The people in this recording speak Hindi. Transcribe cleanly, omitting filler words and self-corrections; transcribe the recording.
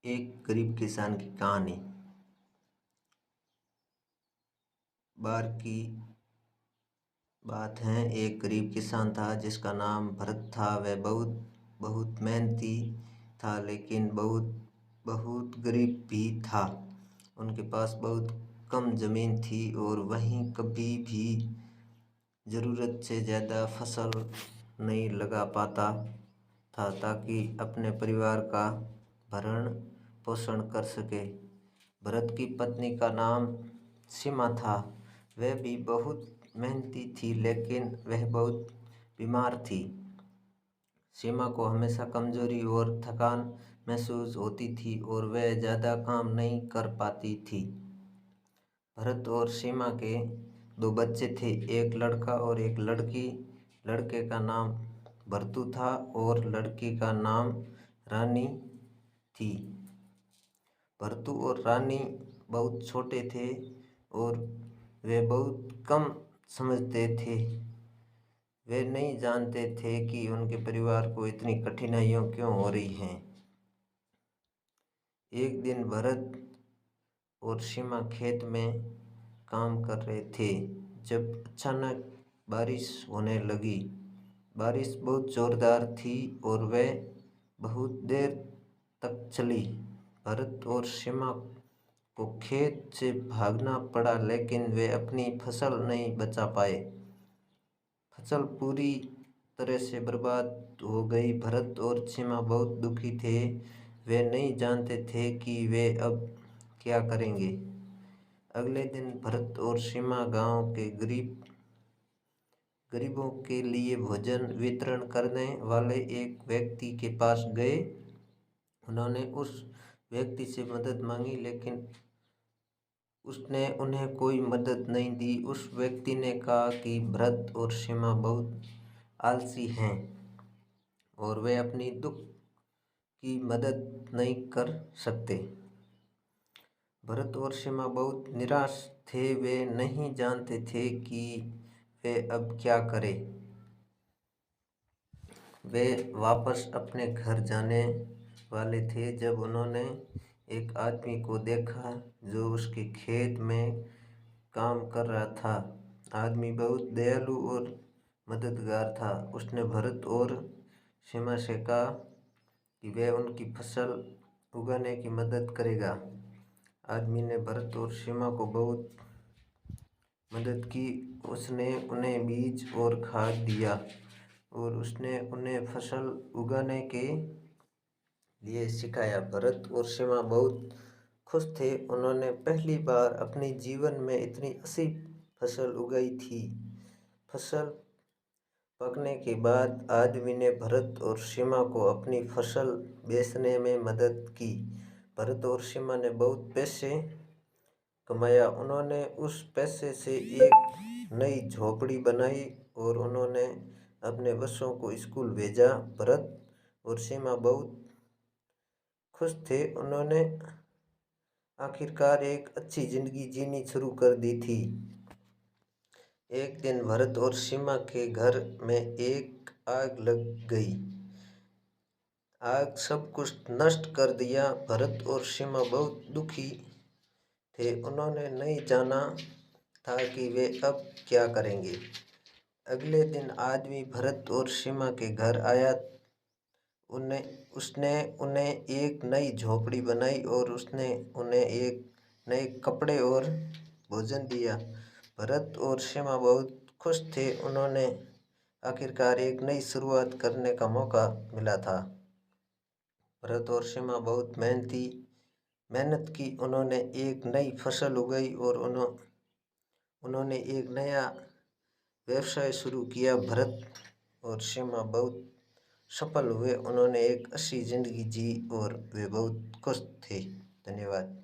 एक गरीब किसान की कहानी। बार की बात है, एक गरीब किसान था जिसका नाम भरत था। वह बहुत बहुत मेहनती था, लेकिन बहुत बहुत गरीब भी था। उनके पास बहुत कम ज़मीन थी और वहीं कभी भी ज़रूरत से ज़्यादा फसल नहीं लगा पाता था ताकि अपने परिवार का भरण पोषण कर सके। भरत की पत्नी का नाम सीमा था। वह भी बहुत मेहनती थी, लेकिन वह बहुत बीमार थी। सीमा को हमेशा कमजोरी और थकान महसूस होती थी और वह ज़्यादा काम नहीं कर पाती थी। भरत और सीमा के दो बच्चे थे, एक लड़का और एक लड़की। लड़के का नाम भरतू था और लड़की का नाम रानी थी। भरतू और रानी बहुत छोटे थे और वे बहुत कम समझते थे। वे नहीं जानते थे कि उनके परिवार को इतनी कठिनाइयाँ क्यों हो रही हैं। एक दिन भरत और सीमा खेत में काम कर रहे थे जब अचानक बारिश होने लगी। बारिश बहुत ज़ोरदार थी और वह बहुत देर तक चली। भरत और सीमा को खेत से भागना पड़ा, लेकिन वे अपनी फसल नहीं बचा पाए। फसल पूरी तरह से बर्बाद हो गई। भरत और सीमा बहुत दुखी थे। वे नहीं जानते थे कि वे अब क्या करेंगे। अगले दिन भरत और सीमा गांव के गरीबों के लिए भोजन वितरण करने वाले एक व्यक्ति के पास गए। उन्होंने उस व्यक्ति से मदद मांगी, लेकिन उसने उन्हें कोई मदद नहीं दी। उस व्यक्ति ने कहा कि भरत और सीमा बहुत आलसी हैं और वे अपनी दुख की मदद नहीं कर सकते। भरत और सीमा बहुत निराश थे। वे नहीं जानते थे कि वे अब क्या करें। वे वापस अपने घर जाने वाले थे जब उन्होंने एक आदमी को देखा जो उसके खेत में काम कर रहा था। आदमी बहुत दयालु और मददगार था। उसने भरत और सीमा से कहा कि वह उनकी फसल उगाने की मदद करेगा। आदमी ने भरत और सीमा को बहुत मदद की। उसने उन्हें बीज और खाद दिया और उसने उन्हें फसल उगाने के लिए सिखाया। भरत और सीमा बहुत खुश थे। उन्होंने पहली बार अपने जीवन में इतनी अच्छी फसल उगाई थी। फसल पकने के बाद आदमी ने भरत और सीमा को अपनी फसल बेचने में मदद की। भरत और सीमा ने बहुत पैसे कमाया। उन्होंने उस पैसे से एक नई झोपड़ी बनाई और उन्होंने अपने बच्चों को स्कूल भेजा। भरत और सीमा बहुत खुश थे। उन्होंने आखिरकार एक अच्छी जिंदगी जीनी शुरू कर दी थी। एक दिन भरत और सीमा के घर में एक आग लग गई। आग सब कुछ नष्ट कर दिया। भरत और सीमा बहुत दुखी थे। उन्होंने नहीं जाना था कि वे अब क्या करेंगे। अगले दिन आदमी भरत और सीमा के घर आया। उसने उन्हें एक नई झोपड़ी बनाई और उसने उन्हें एक नए कपड़े और भोजन दिया। भरत और सीमा बहुत खुश थे। उन्होंने आखिरकार एक नई शुरुआत करने का मौका मिला था। भरत और सीमा बहुत मेहनत की। उन्होंने एक नई फसल उगाई और उन्होंने एक नया व्यवसाय शुरू किया। भरत और सीमा बहुत सफल हुए। उन्होंने एक अच्छी जिंदगी जी और वे बहुत खुश थे। धन्यवाद।